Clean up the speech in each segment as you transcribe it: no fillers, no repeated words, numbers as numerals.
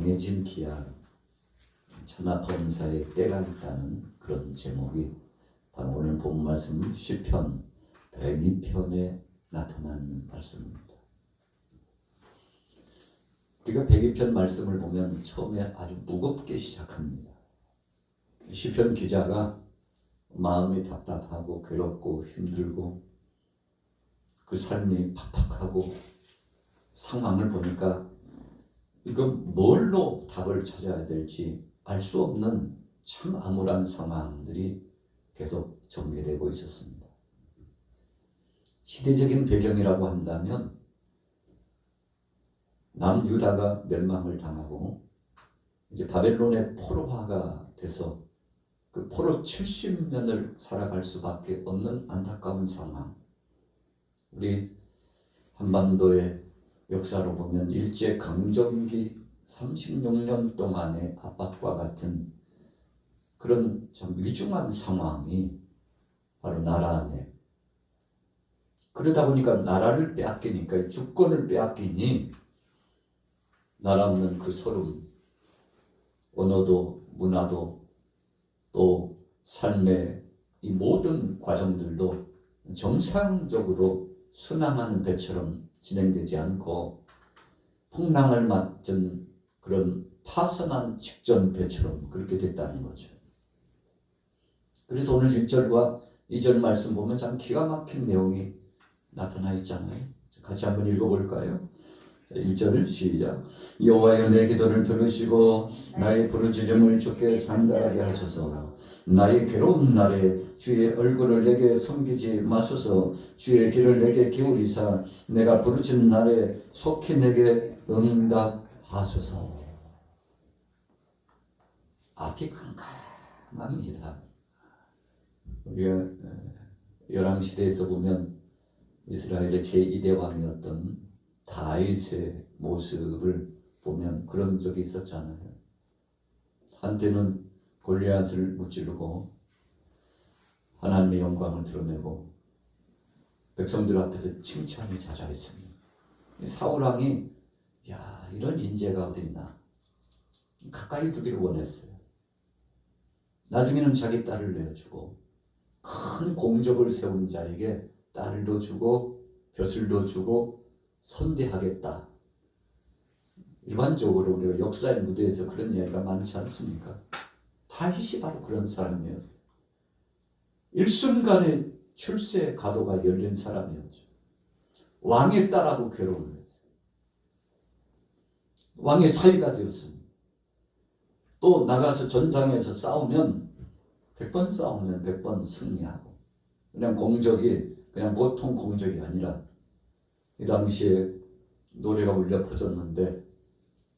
정해진 기한, 천하범사에 때가 있다는 그런 제목이 바로 오늘 본 말씀 시편 102편에 나타난 말씀입니다. 우리가 102편 말씀을 보면 처음에 아주 무겁게 시작합니다. 시편 기자가 마음이 답답하고 괴롭고 힘들고 그 삶이 팍팍하고 상황을 보니까 이건 뭘로 답을 찾아야 될지 알 수 없는 참 암울한 상황들이 계속 전개되고 있었습니다. 시대적인 배경이라고 한다면 남유다가 멸망을 당하고 이제 바벨론의 포로화가 돼서 그 포로 70년을 살아갈 수밖에 없는 안타까운 상황. 우리 한반도의 역사로 보면 일제 강점기 36년 동안의 압박과 같은 그런 참 위중한 상황이 바로 나라 안에, 그러다 보니까 나라를 빼앗기니까, 주권을 빼앗기니 나라 없는 그 서름, 언어도 문화도 또 삶의 이 모든 과정들도 정상적으로 순항하는 배처럼 진행되지 않고 풍랑을 맞은 그런 파선한 직전 배처럼 그렇게 됐다는 거죠. 그래서 오늘 1절과 2절 말씀 보면 참 기가 막힌 내용이 나타나 있잖아요. 같이 한번 읽어볼까요? 1절 시작. 여호와여 내 기도를 들으시고 나의 부르짖음을 주께 상달하게 하소서. 나의 괴로운 날에 주의 얼굴을 내게 숨기지 마소서. 주의 귀를 내게 기울이사 내가 부르짖는 날에 속히 내게 응답하소서. 앞이 캄캄합니다. 우리가 열왕시대에서 보면 이스라엘의 제2대 왕이었던 다윗의 모습을 보면 그런 적이 있었잖아요. 한때는 골리앗을 무찌르고 하나님의 영광을 드러내고 백성들 앞에서 칭찬이 자자했습니다. 사울왕이 야, 이런 인재가 어디 있나 가까이 두기를 원했어요. 나중에는 자기 딸을 내어주고 큰 공적을 세운 자에게 딸도 주고 벼슬도 주고 선대하겠다. 일반적으로 우리가 역사의 무대에서 그런 이야기가 많지 않습니까? 다윗이 바로 그런 사람이었어요. 일순간에 출세 가도가 열린 사람이었죠. 왕의 딸하고 결혼을 했어요. 왕의 사위가 되었습니다. 또 나가서 전장에서 싸우면 100번 싸우면 100번 승리하고, 그냥 공적이 그냥 보통 공적이 아니라 이 당시에 노래가 울려 퍼졌는데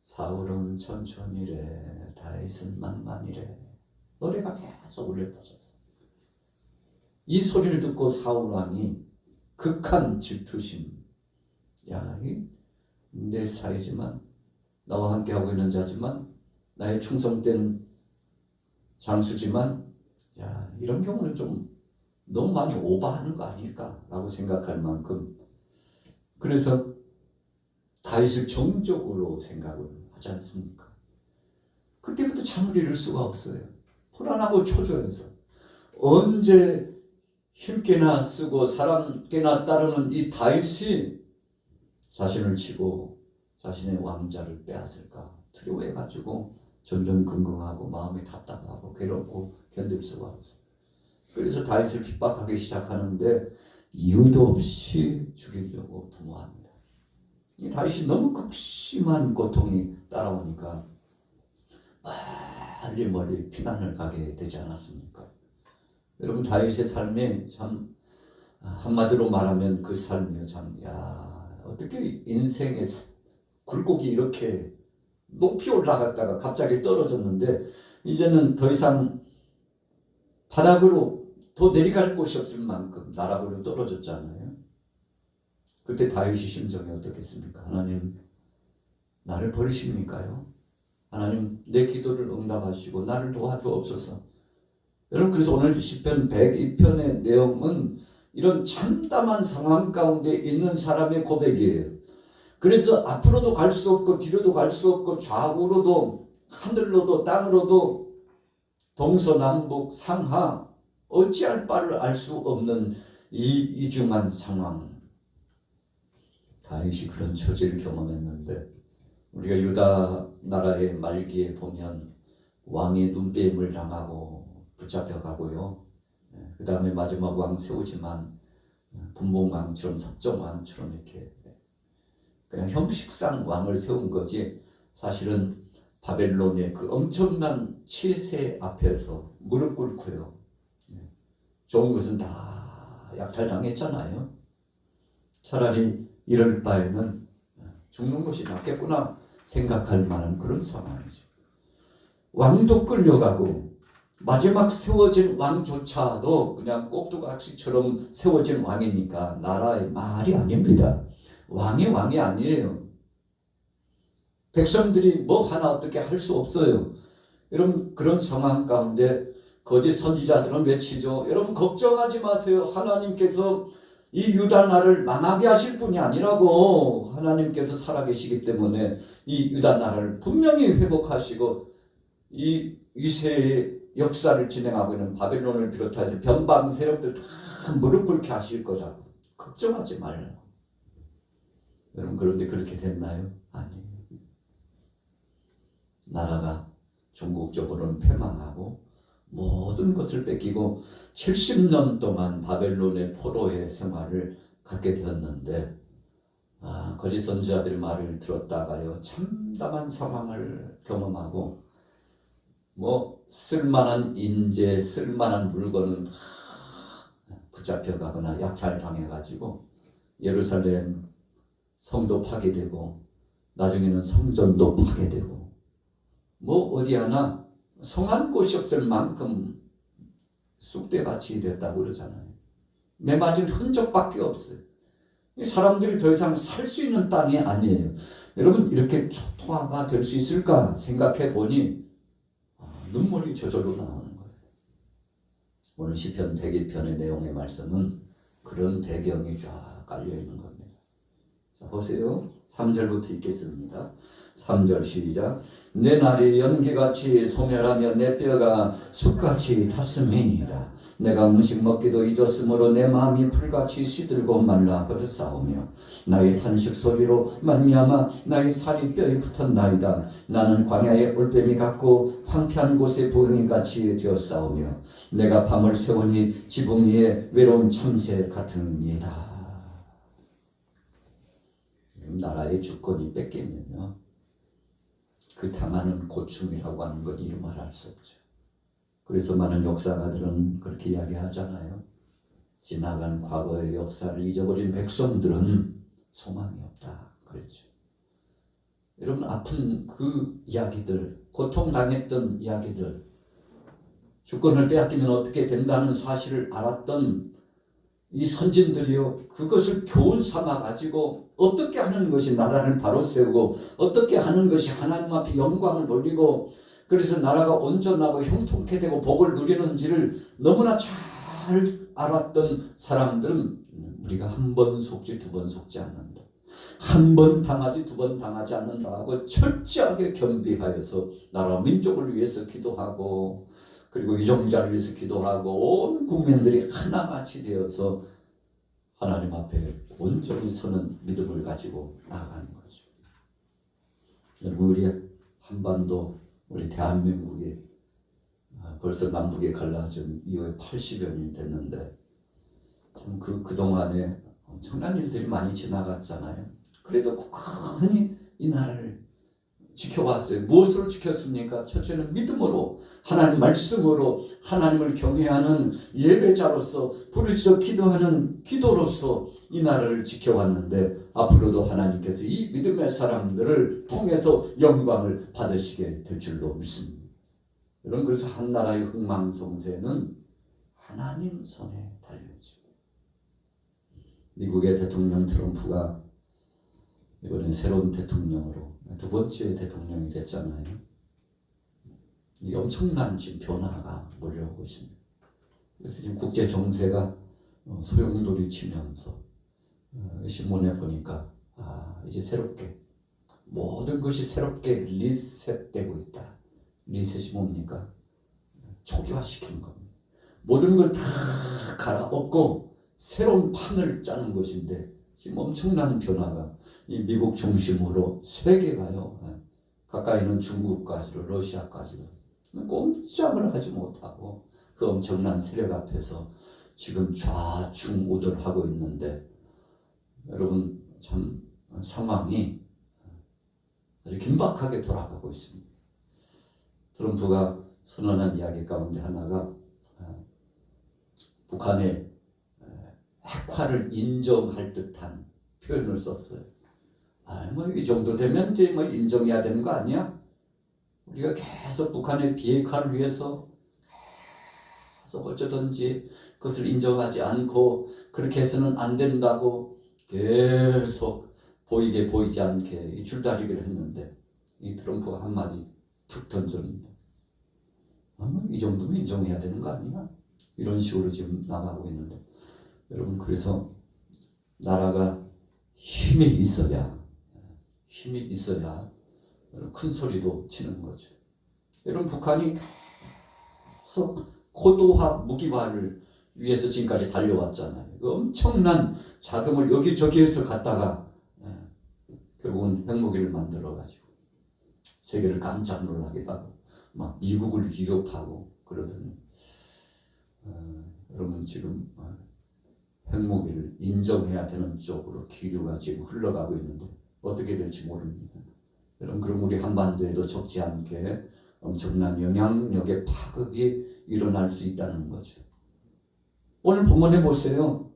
사울은 천천히래 다윗은 만만이래, 노래가 계속 울려 퍼졌어요. 이 소리를 듣고 사울 왕이 극한 질투심, 야, 내 사이지만 나와 함께하고 있는 자지만 나의 충성된 장수지만 야, 이런 경우는 좀 너무 많이 오버하는 거 아닐까 라고 생각할 만큼, 그래서 다윗을 정적으로 생각을 하지 않습니까? 그때부터 잠을 이룰 수가 없어요. 불안하고 초조해서 언제 힘께나 쓰고 사람께나 따르는 이 다윗이 자신을 치고 자신의 왕자를 빼앗을까 두려워해가지고 전전긍긍하고 마음이 답답하고 괴롭고 견딜 수가 없어요. 그래서 다윗을 핍박하기 시작하는데 이유도 없이 죽이려고 도모합니다. 이 다윗이 너무 극심한 고통이 따라오니까 빨리 멀리 피난을 가게 되지 않았습니까? 여러분, 다윗의 삶이 참 한마디로 말하면 그 삶이요, 참, 야, 어떻게 인생의 굴곡이 이렇게 높이 올라갔다가 갑자기 떨어졌는데 이제는 더 이상 바닥으로 더 내려갈 곳이 없을 만큼 나락으로 떨어졌잖아요. 그때 다윗의 심정이 어떻겠습니까? 하나님, 나를 버리십니까요? 하나님, 내 기도를 응답하시고 나를 도와주옵소서. 여러분, 그래서 오늘 시편 102편의 내용은 이런 참담한 상황 가운데 있는 사람의 고백이에요. 그래서 앞으로도 갈 수 없고 뒤로도 갈 수 없고 좌우로도 하늘로도 땅으로도 동서남북 상하 어찌할 바를 알 수 없는 이 이중한 상황. 다윗이 그런 처지를 경험했는데 우리가 유다 나라의 말기에 보면 왕의 눈배임을 당하고 붙잡혀가고요. 그 다음에 마지막 왕 세우지만 분봉왕처럼 섭정왕처럼 이렇게 그냥 형식상 왕을 세운 거지 사실은 바벨론의 그 엄청난 치세 앞에서 무릎 꿇고요. 좋은 것은 다 약탈당했잖아요. 차라리 이럴 바에는 죽는 것이 낫겠구나 생각할 만한 그런 상황이죠. 왕도 끌려가고 마지막 세워진 왕조차도 그냥 꼭두각시처럼 세워진 왕이니까 나라의 말이 아닙니다. 왕이 아니에요. 백성들이 뭐 하나 어떻게 할 수 없어요. 여러분 그런 상황 가운데 거짓 선지자들은 외치죠. 여러분 걱정하지 마세요. 하나님께서 이 유다 나라를 망하게 하실 분이 아니라고. 하나님께서 살아계시기 때문에 이 유다 나라를 분명히 회복하시고 이 위세의 역사를 진행하고 있는 바벨론을 비롯해서 변방 세력들 다 무릎 꿇게 하실 거라고. 걱정하지 말라고. 여러분 그런데 그렇게 됐나요? 아니에요. 나라가 종국적으로는 패망하고 모든 것을 뺏기고 70년 동안 바벨론의 포로의 생활을 갖게 되었는데 거짓 선지자들의 말을 들었다가요 참담한 상황을 경험하고 뭐 쓸만한 인재, 쓸만한 물건은 다 붙잡혀가거나 약탈당해가지고 예루살렘 성도 파괴되고 나중에는 성전도 파괴되고 뭐 어디 하나 성한 곳이 없을 만큼 쑥대밭이 됐다고 그러잖아요. 매맞은 흔적밖에 없어요. 사람들이 더 이상 살 수 있는 땅이 아니에요. 여러분 이렇게 초토화가 될 수 있을까 생각해 보니 눈물이 저절로 나오는 거예요. 오늘 시편 102편의 내용의 말씀은 그런 배경이 쫙 깔려 있는 겁니다. 자, 보세요. 3절부터 읽겠습니다. 3절 시작. 내 날이 연기같이 소멸하며 내 뼈가 숯같이 탔음이니이다. 내가 음식 먹기도 잊었으므로 내 마음이 풀같이 시들고 말라 버렸사오며 나의 탄식 소리로 말미암아 나의 살이 뼈에 붙었나이다. 나는 광야의 올빼미 같고 황폐한 곳의 부흥이같이 되었사오며 내가 밤을 새우니 지붕 위에 외로운 참새 같으니이다. 나라의 주권이 뺏기면요 그 당하는 고충이라고 하는 건 이루 말할 수 없죠. 그래서 많은 역사가들은 그렇게 이야기하잖아요. 지나간 과거의 역사를 잊어버린 백성들은 소망이 없다. 그랬죠. 여러분 아픈 그 이야기들, 고통당했던 이야기들, 주권을 빼앗기면 어떻게 된다는 사실을 알았던 이 선진들이요 그것을 교훈 삼아 가지고 어떻게 하는 것이 나라를 바로 세우고 어떻게 하는 것이 하나님 앞에 영광을 돌리고 그래서 나라가 온전하고 형통케 되고 복을 누리는지를 너무나 잘 알았던 사람들은 우리가 한 번 속지 두 번 속지 않는다. 한 번 당하지 두 번 당하지 않는다 하고 철저하게 겸비하여서 나라 민족을 위해서 기도하고 그리고 유정자를 위해서 기도하고 온 국민들이 하나같이 되어서 하나님 앞에 온전히 서는 믿음을 가지고 나아가는 거죠. 여러분 우리 한반도 우리 대한민국이 벌써 남북에 갈라진 이후에 80여 년이 됐는데 참 그동안에 엄청난 일들이 많이 지나갔잖아요. 그래도 굳건히 이 나라를 지켜왔어요. 무엇으로 지켰습니까? 첫째는 믿음으로 하나님 말씀으로 하나님을 경외하는 예배자로서 부르짖어 기도하는 기도로서 이 나라를 지켜왔는데 앞으로도 하나님께서 이 믿음의 사람들을 통해서 영광을 받으시게 될 줄로 믿습니다. 여러분 그래서 한 나라의 흥망성쇠는 하나님 손에 달려있죠. 미국의 대통령 트럼프가 이번에 새로운 대통령으로 두 번째 대통령이 됐잖아요. 이 엄청난 지금 변화가 몰려오고 있습니다. 그래서 지금 국제 정세가 소용돌이 치면서 신문에 보니까 이제 새롭게 모든 것이 새롭게 리셋되고 있다. 리셋이 뭡니까? 초기화시키는 겁니다. 모든 걸 다 갈아엎고 새로운 판을 짜는 것인데 지금 엄청난 변화가 이 미국 중심으로 세계가요. 가까이는 중국까지로 러시아까지로 꼼짝을 하지 못하고 그 엄청난 세력 앞에서 지금 좌충우돌하고 있는데 여러분 참 상황이 아주 긴박하게 돌아가고 있습니다. 트럼프가 선언한 이야기 가운데 하나가 북한의 핵화를 인정할 듯한 표현을 썼어요. 뭐 이 정도 되면 이제 뭐 인정해야 되는 거 아니야? 우리가 계속 북한의 비핵화를 위해서 계속 어쩌든지 그것을 인정하지 않고 그렇게 해서는 안 된다고 계속 보이게 보이지 않게 줄다리기를 했는데 이 트럼프가 한마디 툭 던졌는데 이 정도면 인정해야 되는 거 아니야? 이런 식으로 지금 나가고 있는데 여러분 그래서 나라가 힘이 있어야 큰 소리도 치는 거죠. 여러분 북한이 계속 고도화 무기화를 위해서 지금까지 달려왔잖아요. 그 엄청난 자금을 여기저기에서 갖다가 결국은 핵무기를 만들어가지고 세계를 깜짝 놀라게 하고 막 미국을 위협하고 그러더니 여러분 지금 핵무기를 인정해야 되는 쪽으로 기류가 지금 흘러가고 있는데 어떻게 될지 모릅니다. 여러분 그럼 우리 한반도에도 적지 않게 엄청난 영향력의 파급이 일어날 수 있다는 거죠. 오늘 본문에 보세요.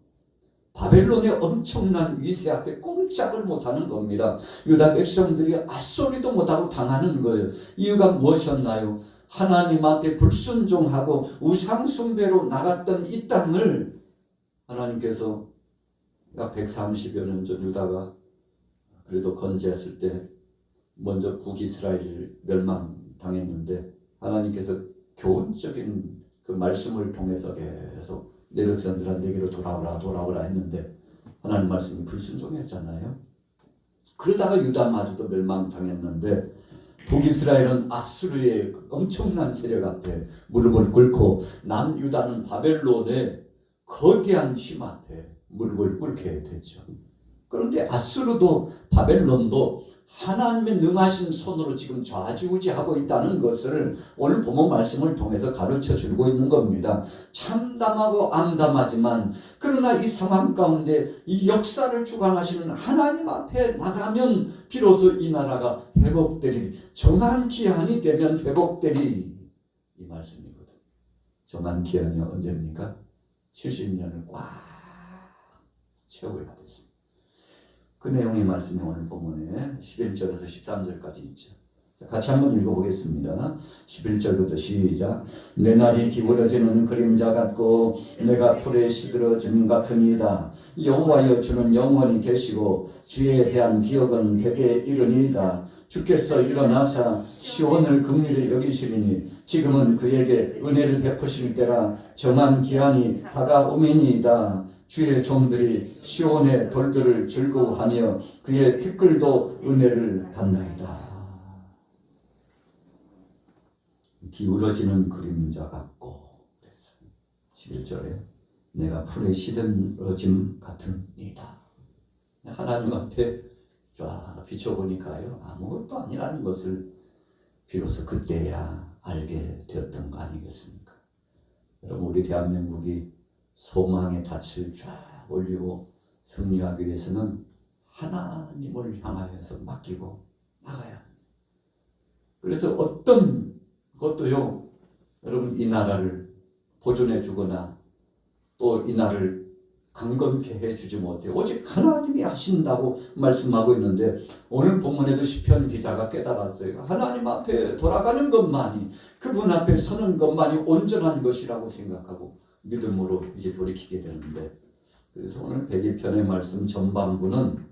바벨론의 엄청난 위세 앞에 꼼짝을 못하는 겁니다. 유다 백성들이 앗소리도 못하고 당하는 거예요. 이유가 무엇이었나요? 하나님 앞에 불순종하고 우상 숭배로 나갔던 이 땅을 하나님께서 약 130여 년 전 유다가 그래도 건재했을 때 먼저 북이스라엘을 멸망당했는데 하나님께서 교훈적인 그 말씀을 통해서 계속 내 백성들아 내게로 돌아오라 했는데 하나님 말씀이 불순종했잖아요. 그러다가 유다마저도 멸망당했는데 북이스라엘은 아수르의 엄청난 세력 앞에 무릎을 꿇고 남유다는 바벨론의 거대한 힘 앞에 무릎을 꿇게 됐죠. 그런데 아수르도 바벨론도 하나님의 능하신 손으로 지금 좌지우지하고 있다는 것을 오늘 본문 말씀을 통해서 가르쳐주고 있는 겁니다. 참담하고 암담하지만 그러나 이 상황 가운데 이 역사를 주관하시는 하나님 앞에 나가면 비로소 이 나라가 회복되리, 정한 기한이 되면 회복되리, 이 말씀이거든. 정한 기한이 언제입니까? 70년을 꽉 채워야 됐습니다. 그 내용의 말씀이 오늘 본문에 11절에서 13절까지 있죠. 같이 한번 읽어보겠습니다. 11절부터 시작. 내 날이 기울어지는 그림자 같고 내가 풀에 시들어짐 같으니이다. 여호와여 주는 영원히 계시고 주에 대한 기억은 대대 이르니이다. 주께서 일어나사 시온을 긍휼히 여기시리니 지금은 그에게 은혜를 베푸실 때라. 정한 기한이 다가오미니이다. 주의 종들이 시온의 돌들을 즐거워하며 그의 티끌도 은혜를 받나이다. 기울어지는 그림자 같고 그랬어. 11절에 내가 풀에 시들어짐 같으니이다. 하나님 앞에 쫙 비춰보니까요 아무것도 아니라는 것을 비로소 그때야 알게 되었던 거 아니겠습니까? 여러분 우리 대한민국이 소망의 닻을 쫙 올리고 승리하기 위해서는 하나님을 향하여서 맡기고 나가야 합니다. 그래서 어떤 것도요 여러분 이 나라를 보존해 주거나 또 이 나라를 강건케 해주지 못해요. 오직 하나님이 하신다고 말씀하고 있는데 오늘 본문에도 시편 기자가 깨달았어요. 하나님 앞에 돌아가는 것만이 그분 앞에 서는 것만이 온전한 것이라고 생각하고 믿음으로 이제 돌이키게 되는데 그래서 오늘 102편의 말씀 전반부는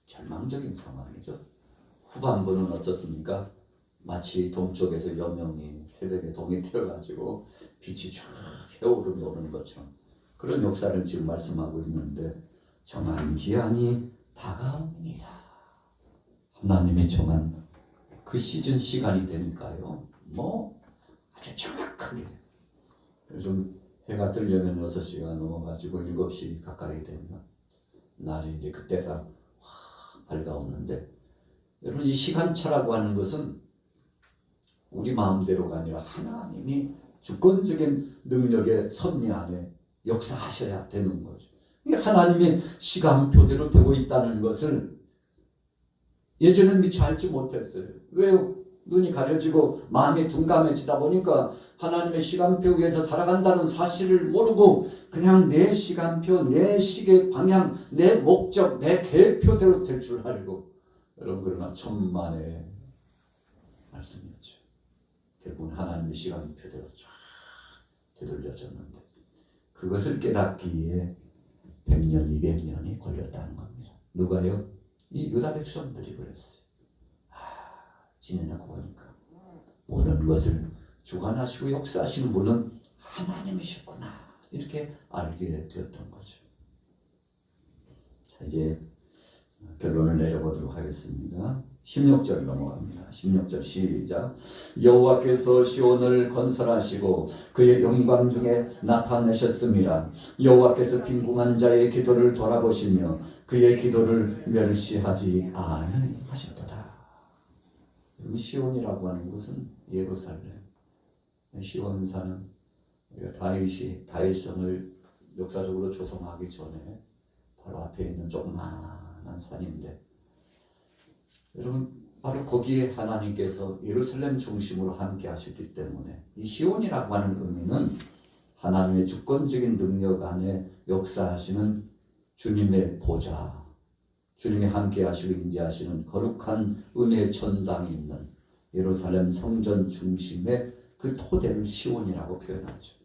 절망적인 상황이죠. 후반부는 어떻습니까? 마치 동쪽에서 여명이 새벽에 동이 튀어가지고 빛이 쫙 해오르며 오는 것처럼 그런 역사를 지금 말씀하고 있는데 정한 기한이 다가옵니다. 하나님이 정한 그 시간이 되니까요. 아주 정확하게. 요즘 해가 뜨려면 6시가 넘어가지고 7시 가까이 되면 날이 이제 그때가 확 밝아오는데, 여러분, 이 시간차라고 하는 것은 우리 마음대로가 아니라 하나님이 주권적인 능력의 섭리 안에 역사하셔야 되는 거죠. 하나님의 시간표대로 되고 있다는 것을 예전엔 미처 알지 못했어요. 왜요? 눈이 가려지고 마음이 둔감해지다 보니까 하나님의 시간표 위에서 살아간다는 사실을 모르고 그냥 내 시간표, 내 시계 방향, 내 목적, 내 계획표대로 될 줄 알고, 여러분, 그러나 천만의 말씀이었죠. 결국은 하나님의 시간표대로 쫙 되돌려졌는데, 그것을 깨닫기에 100년, 200년이 걸렸다는 겁니다. 누가요? 이 유다 백성들이 그랬어요. 지내놓고 보니까 모든 것을 주관하시고 역사하시는 분은 하나님이셨구나, 이렇게 알게 되었던 거죠. 자, 이제 결론을 내려보도록 하겠습니다. 16절 넘어갑니다. 16절 시작. 여호와께서 시온을 건설하시고 그의 영광 중에 나타내셨습니다. 여호와께서 빈궁한 자의 기도를 돌아보시며 그의 기도를 멸시하지 아니하셨도다. 시온이라고 하는 것은 예루살렘. 시온산은 다윗성을 역사적으로 조성하기 전에 바로 앞에 있는 조그마한 산인데, 여러분, 바로 거기에 하나님께서 예루살렘 중심으로 함께 하셨기 때문에 이 시온이라고 하는 의미는 하나님의 주권적인 능력 안에 역사하시는 주님의 보좌, 주님이 함께 하시고 임재하시는 거룩한 은혜의 천당이 있는 예루살렘 성전 중심의 그 토대를 시온이라고 표현하죠.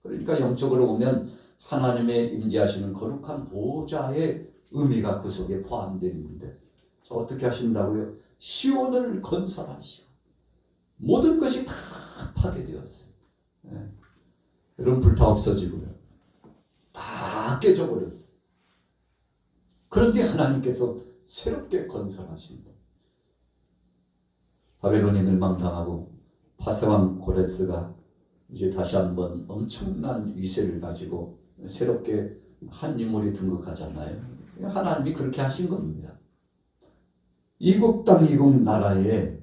그러니까 영적으로 보면 하나님의 임재하시는 거룩한 보좌의 의미가 그 속에 포함되어 있는데, 어떻게 하신다고요? 시온을 건설하시고 모든 것이 다 파괴되었어요. 여러분, 불타 없어지고요. 다 깨져버렸어요. 그런데 하나님께서 새롭게 건설하신다. 바벨론이 멸망당하고 파세왕 고레스가 이제 다시 한번 엄청난 위세를 가지고 새롭게 한 인물이 등극하잖아요. 하나님이 그렇게 하신 겁니다. 이국 땅 이국 나라에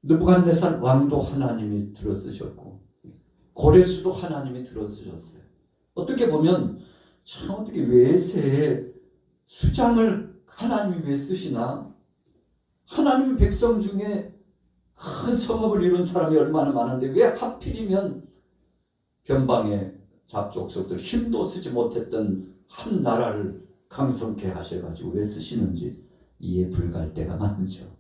느부갓네살 왕도 하나님이 들어쓰셨고 고레스도 하나님이 들어쓰셨어요. 어떻게 보면 참, 어떻게 외세의 수장을 하나님이 왜 쓰시나? 하나님 백성 중에 큰 성읍을 이룬 사람이 얼마나 많은데 왜 하필이면 변방의 잡족속들 힘도 쓰지 못했던 한 나라를 강성케 하셔가지고 왜 쓰시는지 이해 불가할 때가 많죠.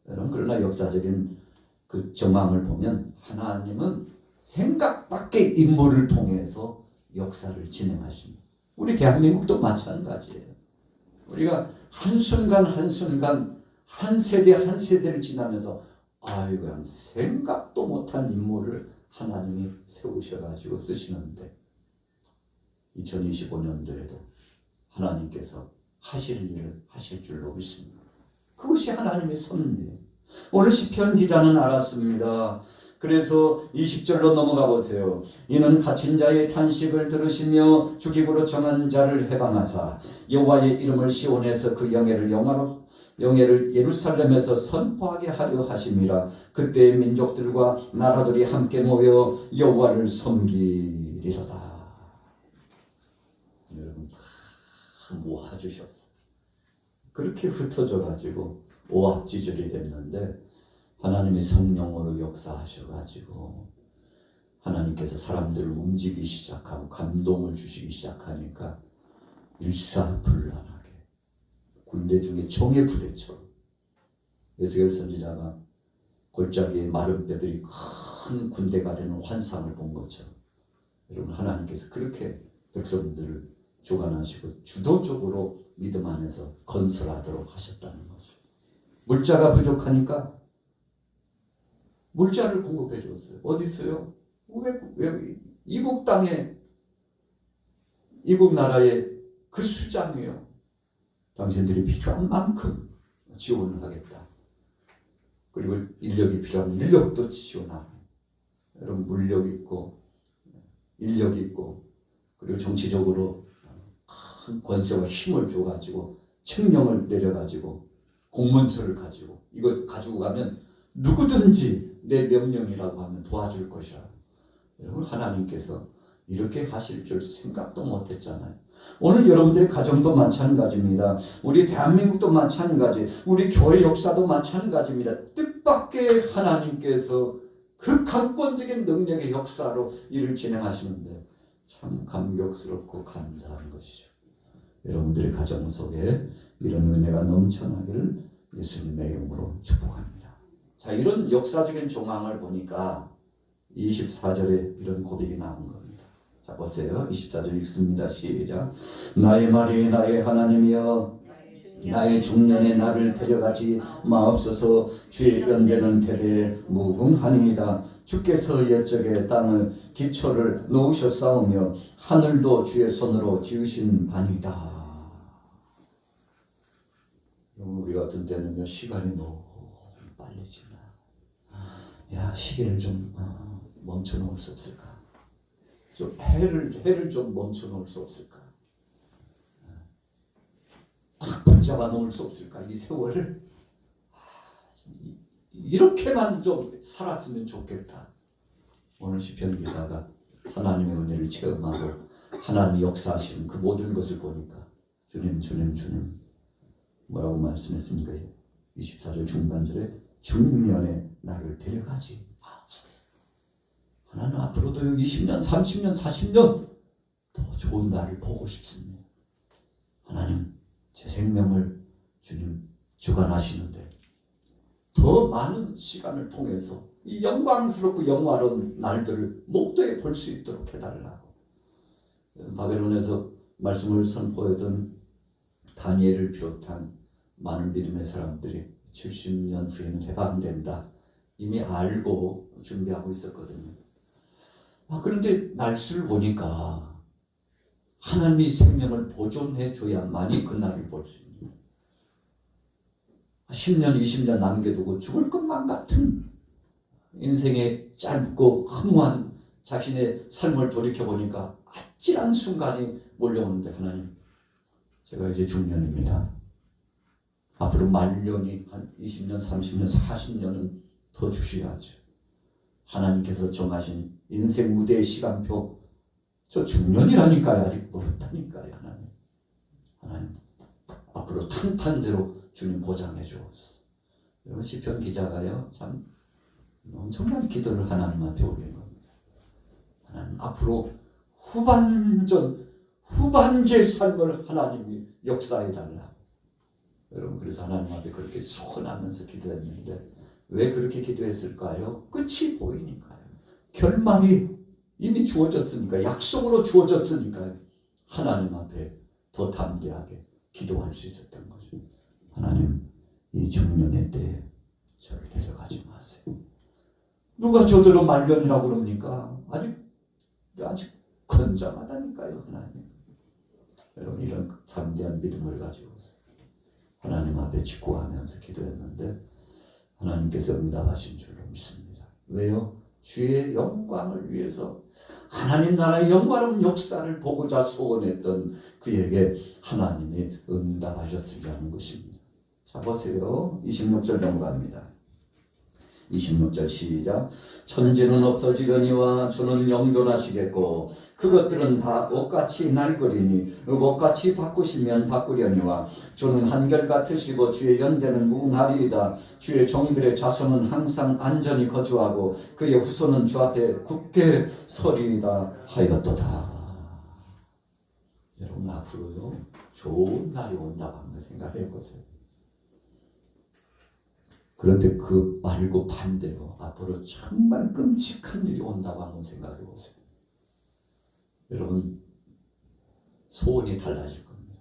여러분, 그러나 역사적인 그 정황을 보면 하나님은 생각 밖의 인물을 통해서 역사를 진행하십니다. 우리 대한민국도 마찬가지예요. 우리가 한순간 한순간 한 세대 한 세대를 지나면서 그냥 생각도 못한 인물을 하나님이 세우셔가지고 쓰시는데, 2025년도에도 하나님께서 하실 일을 하실 줄로 믿습니다. 그것이 하나님의 섭리예요. 오늘 시편 기자는 알았습니다. 그래서 20절로 넘어가 보세요. 이는 갇힌 자의 탄식을 들으시며 주기구로 정한 자를 해방하사 여호와의 이름을 시온에서 그 영예를 예루살렘에서 선포하게 하려 하심이라. 그때 민족들과 나라들이 함께 모여 여호와를 섬기리로다. 여러분, 다 모아주셨어요. 그렇게 흩어져 가지고 오합지졸이 됐는데 하나님이 성령으로 역사하셔가지고 하나님께서 사람들을 움직이기 시작하고 감동을 주시기 시작하니까 일사불란하게 군대 중에 정예 부대처럼 에스겔 선지자가 골짜기에 마른 뼈들이 큰 군대가 되는 환상을 본 것처럼, 여러분, 하나님께서 그렇게 백성들을 주관하시고 주도적으로 믿음 안에서 건설하도록 하셨다는 거죠. 물자가 부족하니까 물자를 공급해 줬어요. 어디 있어요? 왜 이국 땅에, 이국 나라의 그 수장이요. 당신들이 필요한 만큼 지원을 하겠다. 그리고 인력이 필요하면 인력도 지원하고, 여러분 물력 있고 인력 있고 그리고 정치적으로 큰 권세와 힘을 줘가지고 칙령을 내려가지고 공문서를 가지고 이거 가지고 가면 누구든지 내 명령이라고 하면 도와줄 것이라. 여러분 하나님께서 이렇게 하실 줄 생각도 못했잖아요. 오늘 여러분들의 가정도 마찬가지입니다. 우리 대한민국도 마찬가지, 우리 교회 역사도 마찬가지입니다. 뜻밖의 하나님께서 그 강권적인 능력의 역사로 일을 진행하시는데 참 감격스럽고 감사한 것이죠. 여러분들의 가정 속에 이런 은혜가 넘쳐나기를 예수님의 이름으로 축복합니다. 자, 이런 역사적인 정황을 보니까 24절에 이런 고백이 나온 겁니다. 자, 보세요. 24절 읽습니다. 시작. 나의 말이 나의 하나님이여 나의 중년에 나를 데려가지 마옵소서. 주의 연대는 대대에 무궁하니이다. 주께서 옛적에 땅을 기초를 놓으셨사오며 하늘도 주의 손으로 지으신 바니이다. 우리 같은 때는 시간이 너무 빨리 지나. 야, 시계를 좀 멈춰 놓을 수 없을까? 좀 해를 좀 멈춰 놓을 수 없을까? 딱 붙잡아 놓을 수 없을까? 이 세월을 이렇게만 좀 살았으면 좋겠다. 오늘 시편 기자가 하나님의 은혜를 체험하고 하나님이 역사하시는 그 모든 것을 보니까 주님 뭐라고 말씀했습니까? 24절 중반절에 중년에 나를 데려가지 마옵소서. 하나님 앞으로도 20년, 30년, 40년 더 좋은 날을 보고 싶습니다. 하나님 제 생명을 주님 주관하시는데 더 많은 시간을 통해서 이 영광스럽고 영화로운 날들을 목도에 볼 수 있도록 해달라고. 바벨론에서 말씀을 선포하던 다니엘을 비롯한 많은 믿음의 사람들이 70년 후에는 해방된다 이미 알고 준비하고 있었거든요. 그런데 날수를 보니까 하나님이 생명을 보존해 줘야만이 그 날을 볼 수 있는, 10년 20년 남겨두고 죽을 것만 같은 인생의 짧고 허무한 자신의 삶을 돌이켜보니까 아찔한 순간이 몰려오는데, 하나님 제가 이제 중년입니다. 앞으로 말년이 한 20년 30년 40년은 더 주셔야죠. 하나님께서 정하신 인생 무대의 시간표, 저 중년이라니까요. 아직 멀었다니까요. 하나님 앞으로 탄탄대로 주님 보장해 주옵소서. 여러분 시편 기자가요 참 엄청난 기도를 하나님 앞에 올린 겁니다. 하나님 앞으로 후반기의 삶을 하나님이 역사해 달라. 여러분 그래서 하나님 앞에 그렇게 소원하면서 기도했는데 왜 그렇게 기도했을까요? 끝이 보이니까요. 결말이 이미 주어졌으니까, 약속으로 주어졌으니까요. 하나님 앞에 더 담대하게 기도할 수 있었던 거죠. 하나님 이 중년의 때에 저를 데려가지 마세요. 누가 저들로 말년이라고 그럽니까? 아직 건장하다니까요. 하나님. 여러분 이런 담대한 믿음을 가지고서 하나님 앞에 직구하면서 기도했는데 하나님께서 응답하신 줄로 믿습니다. 왜요? 주의 영광을 위해서 하나님 나라의 영광의 역사를 보고자 소원했던 그에게 하나님이 응답하셨으리라는 것입니다. 자 보세요. 26절 넘어갑니다. 26절 시작. 천지는 없어지려니와 주는 영존하시겠고 그것들은 다 옷같이 낡으리니 옷같이 바꾸시면 바꾸려니와 주는 한결같으시고 주의 연대는 무궁하리이다. 주의 종들의 자손은 항상 안전히 거주하고 그의 후손은 주 앞에 굳게 서리이다 하였도다. 여러분 앞으로요 좋은 날이 온다고 한번 생각해 보세요. 그런데 그 말고 반대로 앞으로 정말 끔찍한 일이 온다고 한번 생각해 보세요. 여러분 소원이 달라질 겁니다.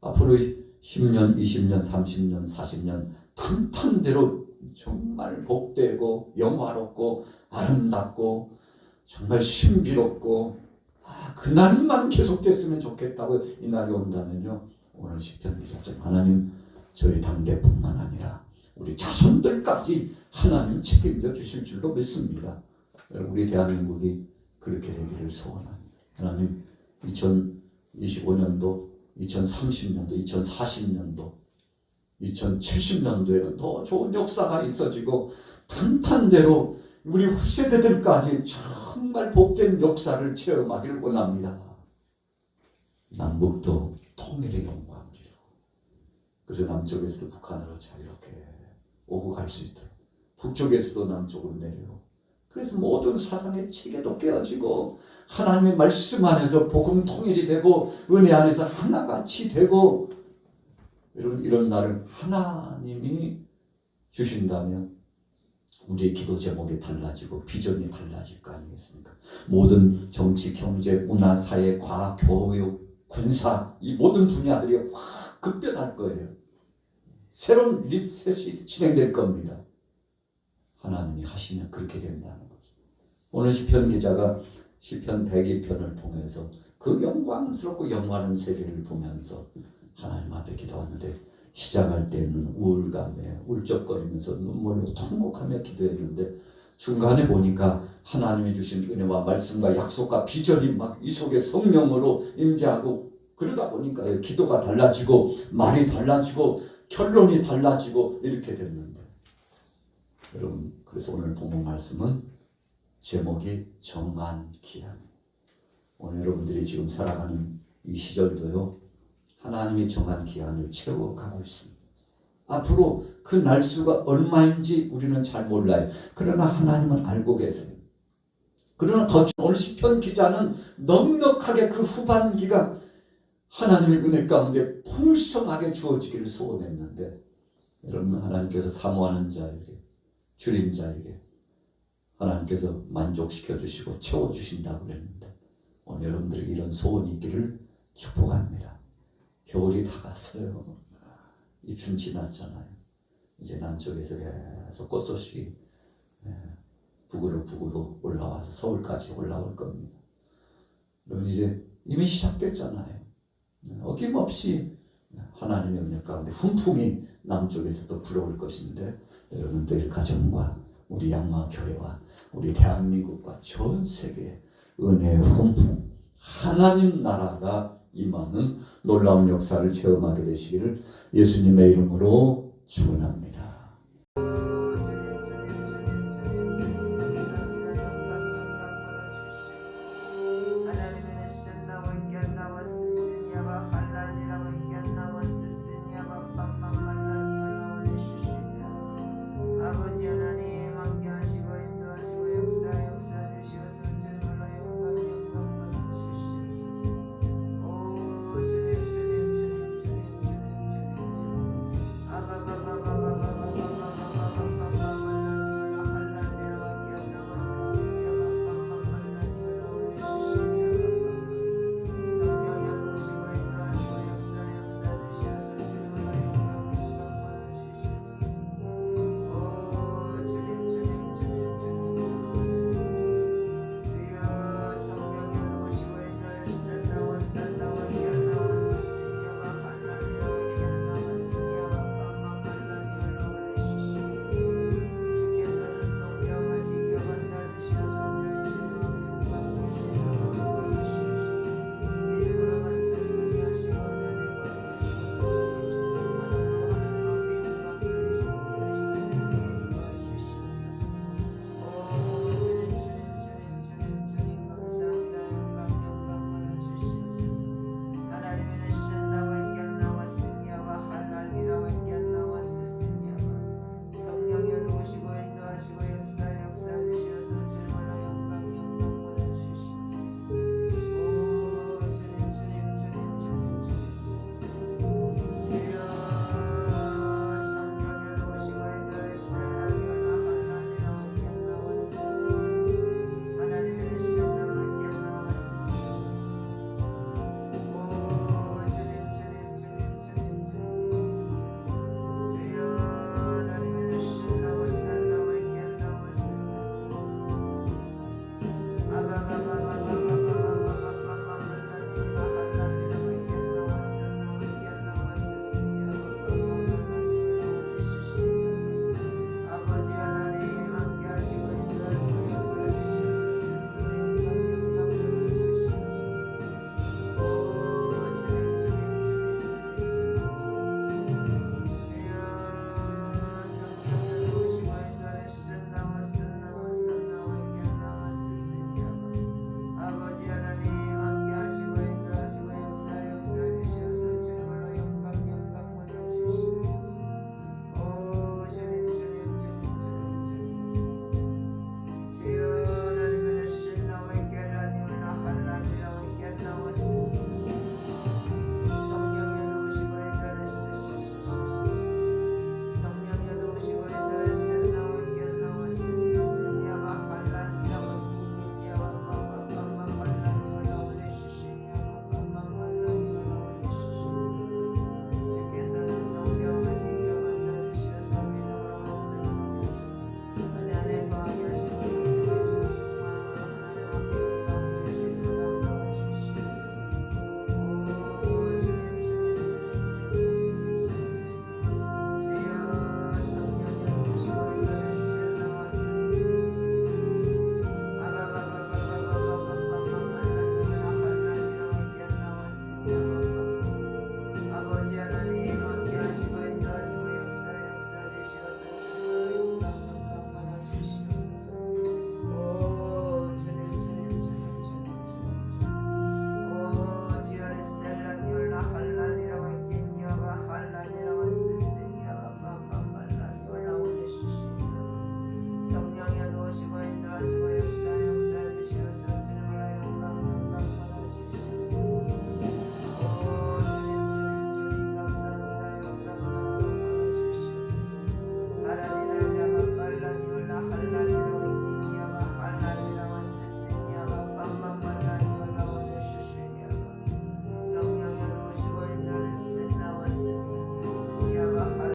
앞으로 10년, 20년, 30년, 40년 탄탄대로 정말 복되고 영화롭고 아름답고 정말 신비롭고 그날만 계속됐으면 좋겠다고 이 날이 온다면요 오늘 시편 기자처럼 하나님 저희 당대뿐만 아니라 우리 자손들까지 하나님 책임져 주실 줄로 믿습니다. 여러분 우리 대한민국이 그렇게 되기를 소원합니다. 하나님 2025년도, 2030년도, 2040년도, 2070년도에는 더 좋은 역사가 있어지고 탄탄대로 우리 후세대들까지 정말 복된 역사를 체험하기를 원합니다. 남북도 통일의 영광이로. 그래서 남쪽에서도 북한으로 자유롭게 오고 갈 수 있도록, 북쪽에서도 남쪽으로 내려오고, 그래서 모든 사상의 체계도 깨어지고 하나님의 말씀 안에서 복음 통일이 되고 은혜 안에서 하나같이 되고, 여러분 이런 날을 하나님이 주신다면 우리의 기도 제목이 달라지고 비전이 달라질 거 아니겠습니까? 모든 정치, 경제, 문화, 사회, 과학, 교육, 군사 이 모든 분야들이 확 급변할 거예요. 새로운 리셋이 진행될 겁니다. 하나님이 하시면 그렇게 된다는 거죠. 오늘 시편 기자가 시편 102편을 통해서 그 영광스럽고 영원한 세계를 보면서 하나님 앞에 기도하는데, 시작할 때는 우울감에 울적거리면서 눈물로 통곡하며 기도했는데 중간에 보니까 하나님이 주신 은혜와 말씀과 약속과 비전이 막 이 속에 성령으로 임재하고, 그러다 보니까 기도가 달라지고 말이 달라지고 결론이 달라지고 이렇게 됐는데, 여러분 그래서 오늘 본문 말씀은 제목이 정한 기한. 오늘 여러분들이 지금 살아가는 이 시절도요 하나님이 정한 기한을 채워가고 있습니다. 앞으로 그 날수가 얼마인지 우리는 잘 몰라요. 그러나 하나님은 알고 계세요. 그러나 오늘 시편 기자는 넉넉하게 그 후반기가 하나님의 은혜 가운데 풍성하게 주어지기를 소원했는데, 여러분 하나님께서 사모하는 자에게, 줄인 자에게 하나님께서 만족시켜 주시고 채워주신다고 그랬는데, 오늘 여러분들에게 이런 소원이 있기를 축복합니다. 겨울이 다 갔어요. 입춘 지났잖아요. 이제 남쪽에서 계속 꽃소식이 북으로 올라와서 서울까지 올라올 겁니다. 여러분 이제 이미 시작됐잖아요. 어김없이 하나님의 은혜 가운데 훈풍이 남쪽에서도 불어올 것인데, 여러분들 가정과 우리 양마교회와 우리 대한민국과 전 세계에 은혜의 훈풍, 하나님 나라가 임하는 놀라운 역사를 체험하게 되시기를 예수님의 이름으로 축원합니다.